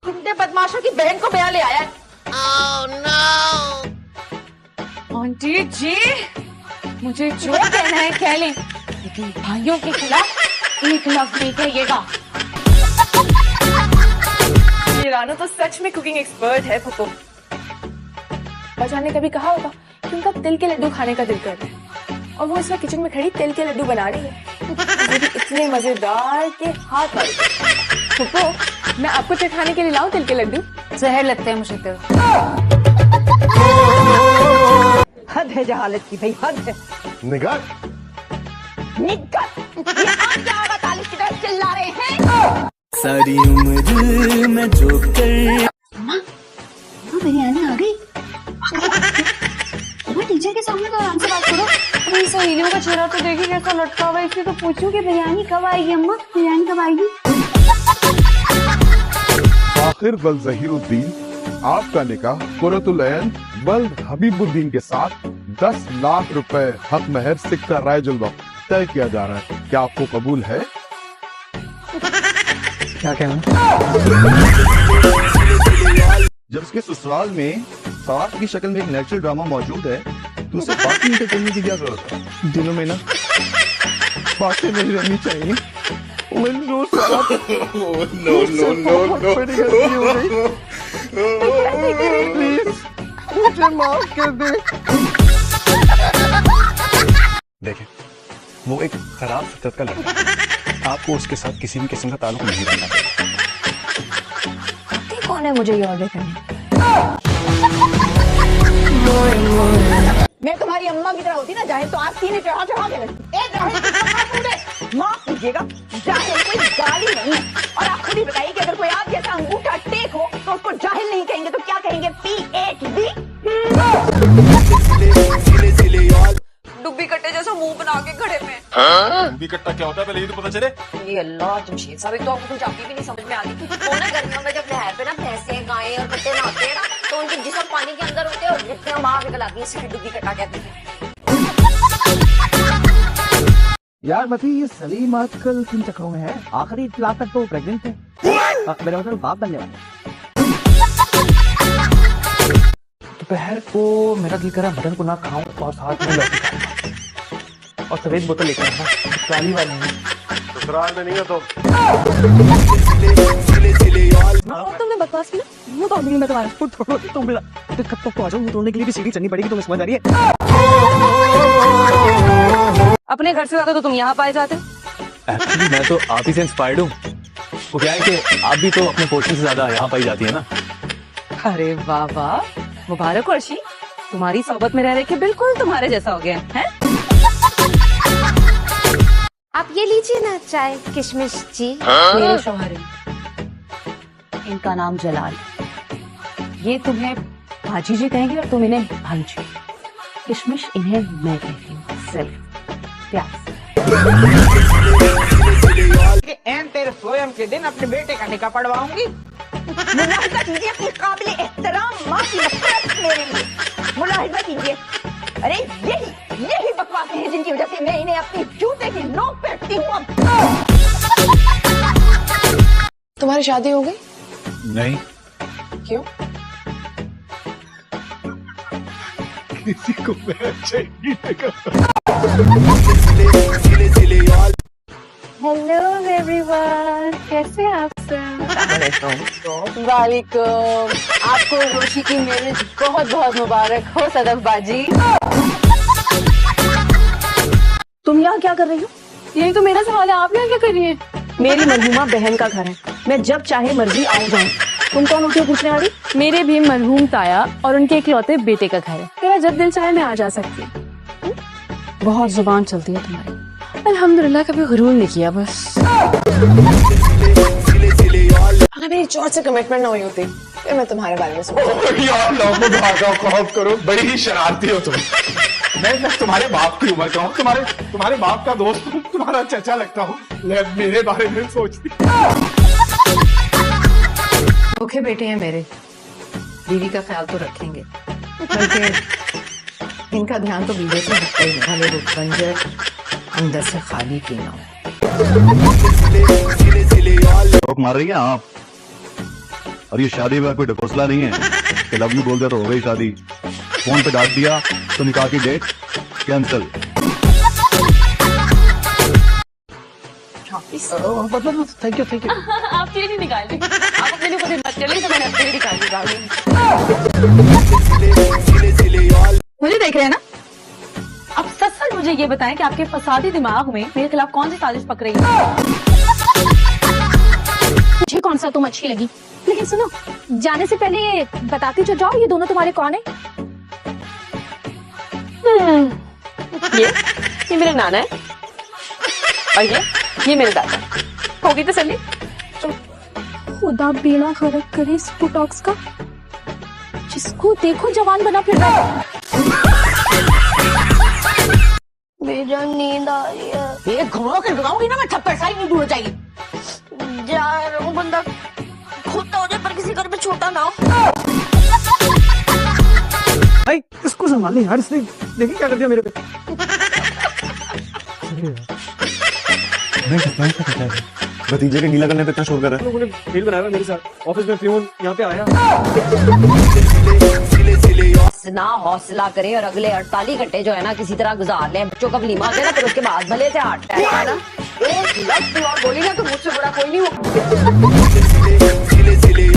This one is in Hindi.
गुंडे बदमाशों की बहन को बया ले आया है। आंटी जी, मुझे जो कहना है कह लें, लेकिन भाइयों के खिलाफ एक लफ्ज नहीं कहिएगा। ये रानू तो सच में कुकिंग एक्सपर्ट है पप्पू। बच्चा ने कभी कहा होगा कि उनका तिल के लड्डू खाने का दिल कर रहा है, और वो इस वक्त किचन में खड़ी तिल के लड्डू बना रही है, वो भी इतने मजेदार के हाथ पर। पप्पू, मैं आपको चखाने के लिए लाऊं तिल के लड्डू? जहर लगते हैं मुझे तो। हद है जहालत की भाई, हद है। निगाह निकट, ये आप क्या आवाज़ आलिश की तरह चिल्ला रहे हैं? सारी उम्र में जो कर बिरयानी आ गई। वो टीचर के सामने तो आराम से बात करो। अरे सहेलियों का चेहरा तो देखिए कैसा लटका हुआ है, इसलिए तो पूछूं कि बिरयानी कब आएगी अम्मा, बिरयानी कब आएगी? आखिर बल जहीरुद्दीन, आपका निकाह कुर्रतुल ऐन बल हबीबुद्दीन के साथ 10 लाख रुपए हक महर सिक्का रायजुल वक्त तय किया जा रहा है। क्या आपको कबूल है? क्या कहना? जब उसके ससुराल में साथ की शक्ल में एक नेचुरल ड्रामा मौजूद है तो उसे बाकी इंटरटेनमेंट की क्या जरूरत है? दिनों में ना बातें नहीं रहनी चाहिए। मैंने रोज सारा बड़ी गलती हो गई। प्लीज मुझे माफ कर दे। देखें, वो एक खराब फितरत का लड़का है। आपको उसके साथ किसी भी किस्म का ताल्लुक नहीं रखना चाहिए। कौन है मुझे ये ऑर्डर करने? मैं तुम्हारी अम्मा की तरह होती ना जाहिल, तो आप सीने चढ़ा चढ़ा के रखती। एक जाहिल माफ कीजिएगा, जाहिल कोई गाली नहीं है। और आप खुद ही बताइए कि अगर कोई आप जैसा अंगूठा टेक हो तो उसको जाहिल नहीं कहेंगे तो क्या कहेंगे? PhD। डुब्बी कट्टे जैसा मुंह बना के खड़े में। डुब्बी कट्टा क्या होता है पहले ये तो पता चले। ये अल्लाह जमशेद साहब, तो आपको कुछ आपकी भी नहीं समझ में आती। वो ना गर्मियों में जब नहर पे ना भैंसे गायें और कट्टे नहाते हैं ना, तो उनके जिस्म पानी के अंदर होते हैं और इतना मार निकल आती है, इसे डुब्बी कट्टा कहते हैं। यार मती, ये सलीम आजकल किन चक्रों में है? आखिरी क्लास तक तो प्रेग्नेंट है, मेरा मतलब बाप बनने वाला। दोपहर को मेरा दिल करा मटन को ना खाऊं और साथ में लौकी खाऊं और सफेद बोतल लेकर आना, काली वाली नहीं। ससुराल में नहीं है तो तुमने बकवास की ना, वो तो अभी मैं तुम्हारा फुट तोड़ तुम कब तक आ जाओ, वो तोड़ने के लिए भी सीढ़ी चढ़नी पड़ेगी, तुम्हें समझ आ रही है? अपने घर से ज्यादा तो तुम यहाँ पाए जाते। एक्चुअली मैं तो आप ही से इंस्पायर्ड हूँ। वो क्या है कि आप भी तो अपने पोर्शन से ज्यादा यहाँ पाई जाती है ना। अरे वाह वाह, मुबारक अर्शी, तुम्हारी सोबत में रह रहे के बिल्कुल तुम्हारे जैसा हो गया है। आप ये लीजिए ना चाय किशमिश जी। मेरे शौहर हैं, इनका नाम जलाल। ये तुम्हें भाजी जी कहेंगे और तुम इन्हें भांजी। किशमिश इन्हें मैं कहती हूँ, सिर्फ प्याज। एन तेरे स्वयं के दिन अपने बेटे का निकाह पढ़वाऊंगी। मुलाहिजा कीजिए अपनी काबिल एहतराम माँ की नफरत मेरे लिए। मुलाहिजा कीजिए। अरे यही बकवासें हैं जिनकी वजह से मैं इन्हें अपनी जूते की नोक पे रखती हूँ। तुम्हारी शादी हो गई? नहीं। क्यों? किसी को मैं अच्छा ही नहीं लगा। हेलो एवरीवन, कैसे हैं आप सब? वालेकुम। आपको रोशी की मैरिज बहुत बहुत मुबारक हो सदफ बाजी। तुम यहाँ क्या कर रही हो? यही तो मेरा सवाल है, आप यहाँ क्या कर रही हैं? मेरी मरहूमा बहन का घर है, मैं जब चाहे मर्जी आऊँ जाऊँ। तुम कौन होती हो पूछने वाली? मेरे भी मरहूम ताया और उनके इकलौते बेटे का घर है, मेरा जब दिल चाहे मैं आ जा सकती हूँ। बहुत जुबान चलती है तुम्हारी। अल्हम्दुलिल्लाह कभी गुरूर नहीं किया बस। अगर मेरी चौथ से कमिटमेंट ना हुई होती फिर मैं तुम्हारे बारे में सोचती। यार लोगों भागा खौफ करो, बड़ी ही शरारती हो तुम। मैं तुम्हारे बाप की उम्र का हूँ, तुम्हारे बाप का दोस्त हूँ, तुम्हारा चचा लगता हूँ, मेरे बारे में सोचती। भूखे बेटे हैं मेरे, बीवी का ख्याल तो रखेंगे, बल्कि इनका ध्यान तो बीवी से हटता ही नहीं। भले वो बंजर अंदर से खाली क्यों ना हो। मार रही हैं आप? और ये शादी में कोई ढकोसला नहीं है कि लव यू बोल दिया तो हो गई शादी। फोन पे डांट दिया तो निकाह की date cancel. Thank you thank you. आपके लिए नहीं निकाल दी, आप अपने लिए खुद मत चलिए तो मैंने अपने लिए निकाल दी। मुझे देख रहे हैं ना? अब सच सच मुझे ये बताएं कि आपके फसादी दिमाग में मेरे खिलाफ कौन सी साजिश पक रही है? मुझे कौन सा तुम अच्छी लगी, लेकिन सुनो, जाने से पहले बताते तो जाओ ये दोनों तुम्हारे कौन है। ये मेरे नाना है और ये मेरे दादा। होगी तसल्ली? खुदा बेड़ा खरक करे इस बुटॉक्स का, जिसको देखो जवान बना फिर रहा है। मेरा नींद आ रही है। ये घुमाओ के लगाऊंगी ना मैं थप्पड़, सारी नींद उड़ जाएगी। जा रहा हूँ, बंदा खोता हो जाए पर किसी घर पे छोटा ना हो। भाई इसको संभाल यार, इसने देखिए क्या कर दिया मेरे पे। भतीजे के नीला करने पे इतना शोर कर रहा है। लोगों ने खेल बनाया हुआ है मेरे साथ। ऑफिस में फ्री यहाँ पे आया। ना हौसला करे और अगले 48 घंटे जो है ना किसी तरह गुजार ले। बच्चों का वलीमा हो जाए ना, फिर उसके बाद भले से हार्ट अटैक है ना। एक लफ्ज़ और बोली ना तो मुझसे बड़ा कोई नहीं हो।